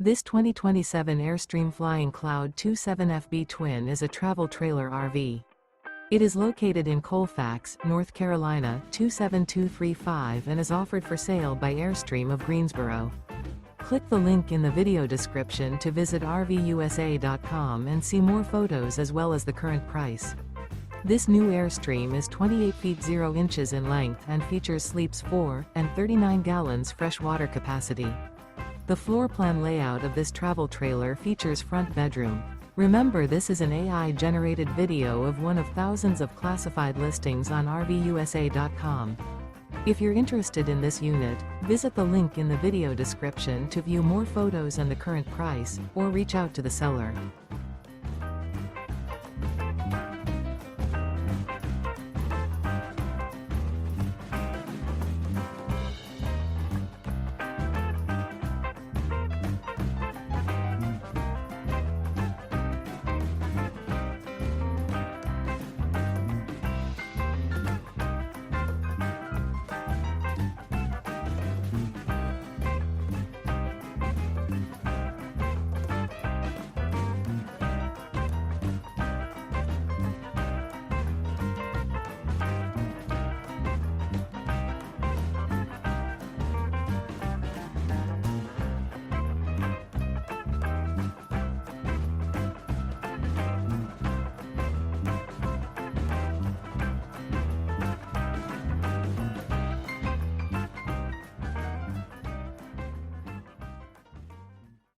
This 2027 Airstream Flying Cloud 27FB Twin is a travel trailer RV. It is located in Colfax, North Carolina 27235 and is offered for sale by Airstream of Greensboro. Click the link in the video description to visit RVUSA.com and see more photos as well as the current price. This new Airstream is 28 feet 0 inches in length and features sleeps 4 and 39 gallons fresh water capacity. The floor plan layout of this travel trailer features front bedroom. Remember, this is an AI-generated video of one of thousands of classified listings on RVUSA.com. If you're interested in this unit, visit the link in the video description to view more photos and the current price, or reach out to the seller.